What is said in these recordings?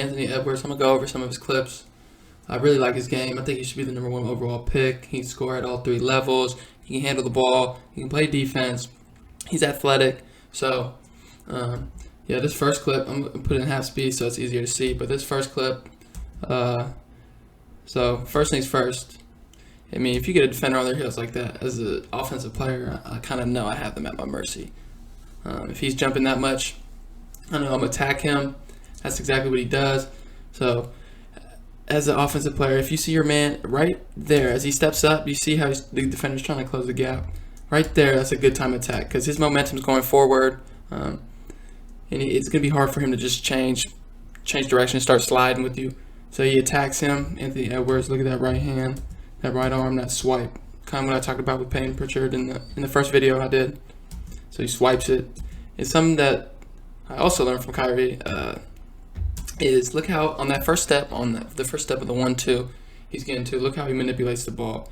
Anthony Edwards. I'm going to go over some of his clips. I really like his game. I think he should be the #1 overall pick. He can score at all 3 levels. He can handle the ball. He can play defense. He's athletic. So, yeah, this first clip, I'm going to put it in half speed so it's easier to see. But this first clip, so first things first. I mean, if you get a defender on their heels like that, as an offensive player, I kind of know I have them at my mercy. If he's jumping that much, I know I'm going to attack him. That's exactly what he does. So, as an offensive player, if you see your man right there, as he steps up, you see how the defender's trying to close the gap. Right there, that's a good time to attack because his momentum's going forward. And it's going to be hard for him to just change direction and start sliding with you. So he attacks him. Anthony Edwards, look at that right hand, that right arm, that swipe. Kind of what I talked about with Payton Pritchard in the first video I did. So he swipes it. It's something that I also learned from Kyrie is look how on that first step, on the first step of the 1-2 he's getting to, look how he manipulates the ball.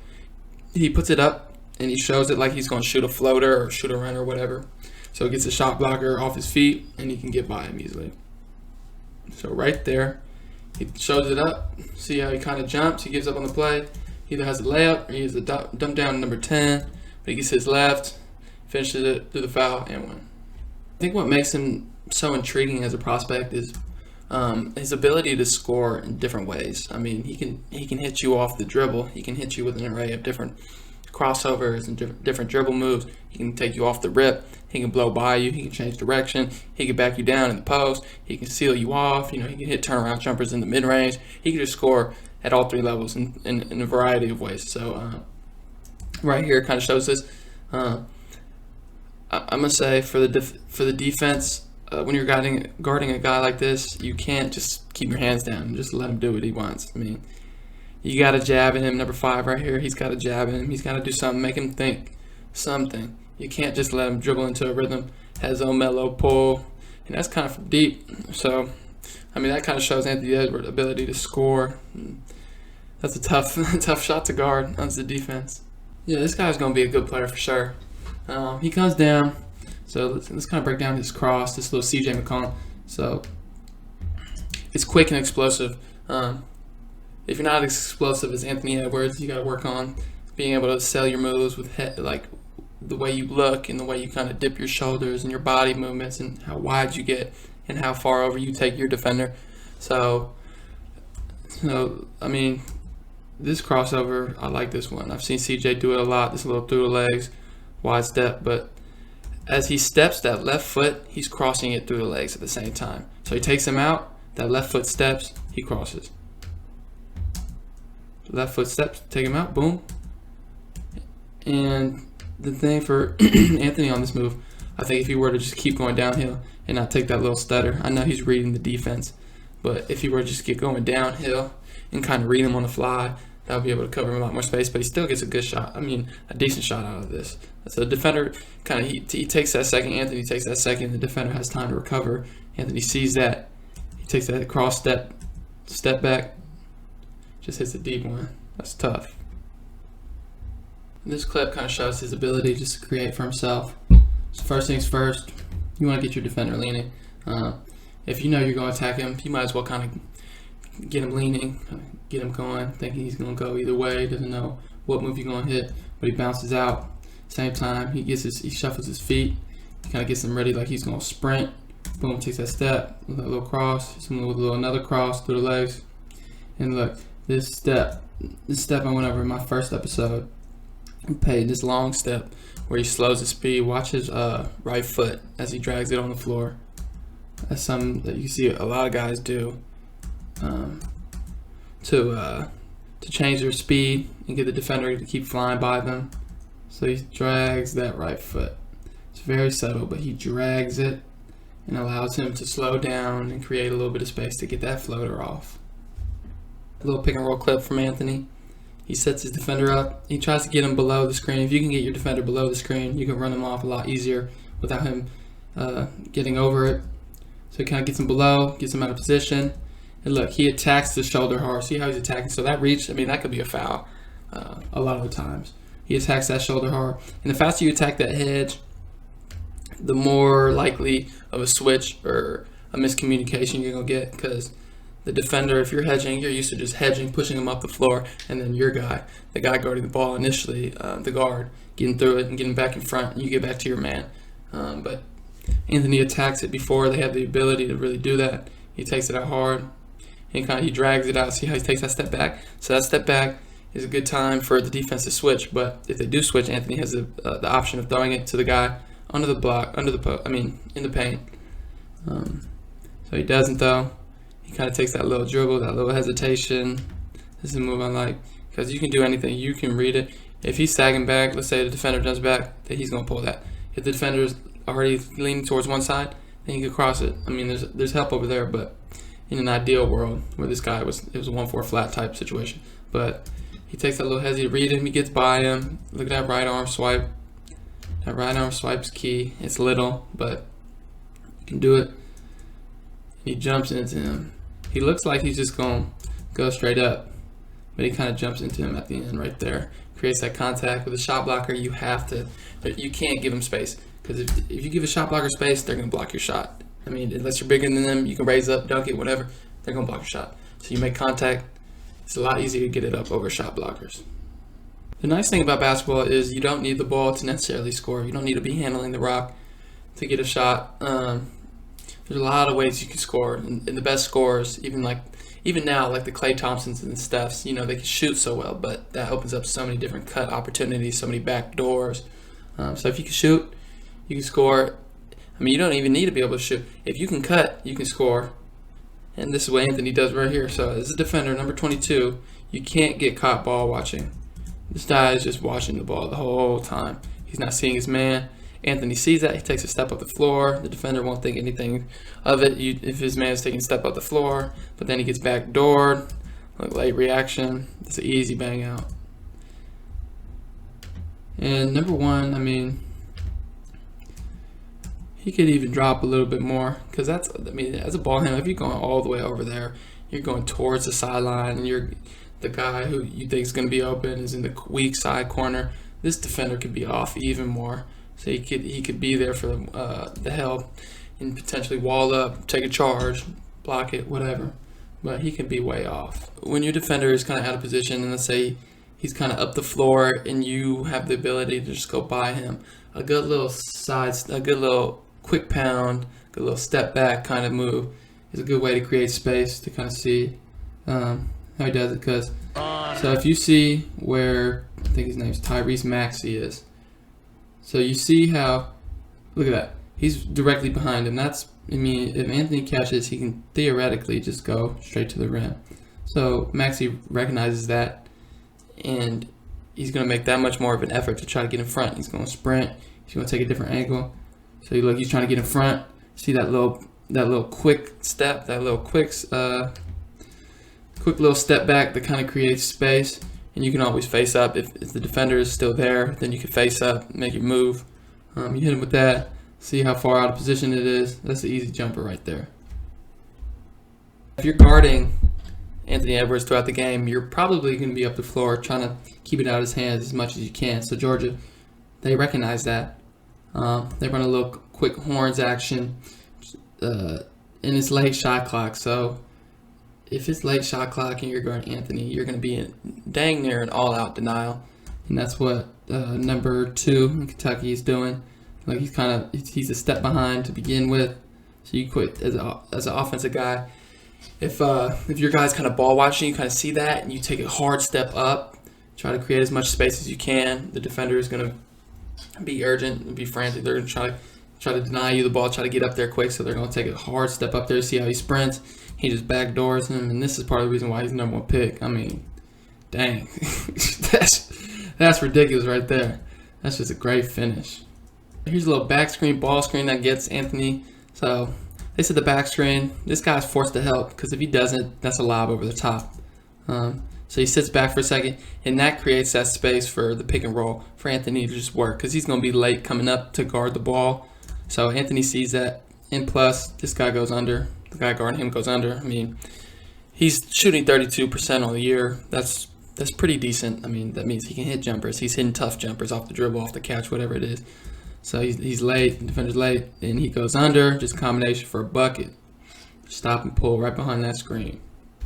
He puts it up and he shows it like he's going to shoot a floater or shoot a run or whatever. So it gets a shot blocker off his feet and he can get by him easily. So right there, he shows it up. See how he kind of jumps. He gives up on the play. He either has a layup or he has a dump down number 10. But he gets his left, finishes it through the foul, and win. I think what makes him so intriguing as a prospect is his ability to score in different ways. I mean, he can hit you off the dribble. He can hit you with an array of different crossovers and different dribble moves. He can take you off the rip. He can blow by you. He can change direction. He can back you down in the post. He can seal you off. You know, he can hit turnaround jumpers in the mid-range. He can just score at all 3 levels in a variety of ways. So right here it kind of shows this. I'm gonna say for the defense, when you're guarding a guy like this, you can't just keep your hands down and just let him do what he wants. I mean, you got to jab at him. Number 5 right here, he's got to jab at him. He's got to do something, make him think something. You can't just let him dribble into a rhythm, has his own mellow pull, and that's kind of from deep. So, I mean, that kind of shows Anthony Edwards' ability to score. That's a tough shot to guard on the defense. Yeah, this guy's going to be a good player for sure. He comes down. So let's kind of break down his cross, this little CJ McCollum. So it's quick and explosive. If you're not as explosive as Anthony Edwards, you got to work on being able to sell your moves with like the way you look and the way you kind of dip your shoulders and your body movements and how wide you get and how far over you take your defender. So I mean, this crossover, I like this one. I've seen CJ do it a lot. This little through the legs, wide step, but as he steps that left foot, he's crossing it through the legs at the same time. So he takes him out, that left foot steps, he crosses. Left foot steps, take him out, boom. And the thing for Anthony on this move, I think if he were to just keep going downhill and not take that little stutter, I know he's reading the defense, but if he were to just get going downhill and kind of read him on the fly, that would be able to cover him a lot more space, but he still gets a good shot. I mean, a decent shot out of this. So the defender kind of, he takes that second, Anthony takes that second, the defender has time to recover. Anthony sees that. He takes that cross step back, just hits a deep one. That's tough. This clip kind of shows his ability just to create for himself. So first things first, you want to get your defender leaning. If you know you're going to attack him, you might as well kind of get him leaning, get him going, thinking he's going to go either way, doesn't know what move you're going to hit, but he bounces out. Same time, he shuffles his feet, he kind of gets him ready like he's going to sprint. Boom, takes that step, with a little cross, another cross through the legs. And look, this step I went over in my first episode. I paid this long step where he slows his speed. Watch his right foot as he drags it on the floor. That's something that you see a lot of guys do to change their speed and get the defender to keep flying by them. So he drags that right foot. It's very subtle, but he drags it and allows him to slow down and create a little bit of space to get that floater off. A little pick and roll clip from Anthony. He sets his defender up. He tries to get him below the screen. If you can get your defender below the screen, you can run him off a lot easier without him getting over it. So he kind of gets him below, gets him out of position. And look, he attacks the shoulder hard. See how he's attacking? So that reach, I mean, that could be a foul a lot of the times. He attacks that shoulder hard. And the faster you attack that hedge, the more likely of a switch or a miscommunication you're going to get, because the defender, if you're hedging, you're used to just hedging, pushing him up the floor, and then your guy, the guy guarding the ball initially, the guard, getting through it and getting back in front, and you get back to your man. But Anthony attacks it before they have the ability to really do that. He takes it out hard, and he drags it out. See how he takes that step back? So that step back is a good time for the defense to switch. But if they do switch, Anthony has the option of throwing it to the guy under the block, in the paint. So he doesn't though. He kind of takes that little dribble, that little hesitation. This is a move I like because you can do anything. You can read it. If he's sagging back, let's say the defender jumps back, then he's gonna pull that. If the defender's already leaning towards one side, then he can cross it. I mean, there's help over there, but in an ideal world where this guy it was a 1-4 flat type situation. But he takes that little hesitation to read him. He gets by him. Look at that right arm swipe. That right arm swipe's key. It's little, but you can do it. He jumps into him. He looks like he's just going to go straight up, but he kind of jumps into him at the end right there. Creates that contact. With a shot blocker, you can't give him space, because if you give a shot blocker space, they're going to block your shot. I mean, unless you're bigger than them, you can raise up, dunk it, whatever, they're going to block your shot. So you make contact, it's a lot easier to get it up over shot blockers. The nice thing about basketball is you don't need the ball to necessarily score. You don't need to be handling the rock to get a shot. There's a lot of ways you can score, and the best scorers, even now, like the Klay Thompsons and Stephs, they can shoot so well, but that opens up so many different cut opportunities, so many back doors. So if you can shoot, you can score. I mean, you don't even need to be able to shoot. If you can cut, you can score. And this is what Anthony does right here. So as a defender, number 22, you can't get caught ball watching. This guy is just watching the ball the whole time. He's not seeing his man. Anthony sees that. He takes a step up the floor. The defender won't think anything of it if his man is taking a step up the floor. But then he gets backdoored. Late reaction. It's an easy bang out. And number one, I mean, he could even drop a little bit more, because as a ball handler, if you're going all the way over there, you're going towards the sideline, and the guy who you think is going to be open is in the weak side corner. This defender could be off even more. So he could be there for the help and potentially wall up, take a charge, block it, whatever. But he can be way off. When your defender is kind of out of position, and let's say he's kind of up the floor and you have the ability to just go by him, a good little quick pound, good little step back kind of move is a good way to create space to kind of see how he does it. So if you see where, I think his name's Tyrese Maxey is, so you see how, look at that, he's directly behind him. If Anthony catches, he can theoretically just go straight to the rim. So Maxey recognizes that, and he's going to make that much more of an effort to try to get in front. He's going to sprint. He's going to take a different angle. So look, he's trying to get in front. See that little quick step, that little quick little step back that kind of creates space. And you can always face up. If the defender is still there, then you can face up, make your move. You hit him with that. See how far out of position it is. That's an easy jumper right there. If you're guarding Anthony Edwards throughout the game, you're probably going to be up the floor trying to keep it out of his hands as much as you can. So Georgia, they recognize that. They run a little quick horns action, and it's late shot clock. So if it's late shot clock and you're guarding Anthony, you're going to be dang near an all-out denial, and that's what number 2 in Kentucky is doing. Like he's a step behind to begin with, so you quit as an offensive guy. If your guy's kind of ball watching, you kind of see that, and you take a hard step up, try to create as much space as you can. The defender is going to be urgent and be frantic. They're going to try to deny you the ball, try to get up there quick, so they're going to take a hard step up there. See how he sprints. He just backdoors him, and this is part of the reason why he's the number 1 pick. I mean, dang. that's ridiculous right there. That's just a great finish. Here's a little back screen, ball screen that gets Anthony. So they said the back screen, this guy's forced to help, because if he doesn't, that's a lob over the top. So he sits back for a second, and that creates that space for the pick and roll for Anthony to just work, because he's going to be late coming up to guard the ball. So Anthony sees that, and plus, this guy goes under. The guy guarding him goes under. I mean, he's shooting 32% on the year. That's pretty decent. I mean, that means he can hit jumpers. He's hitting tough jumpers off the dribble, off the catch, whatever it is. So he's late, the defender's late, and he goes under, just a combination for a bucket. Stop and pull right behind that screen.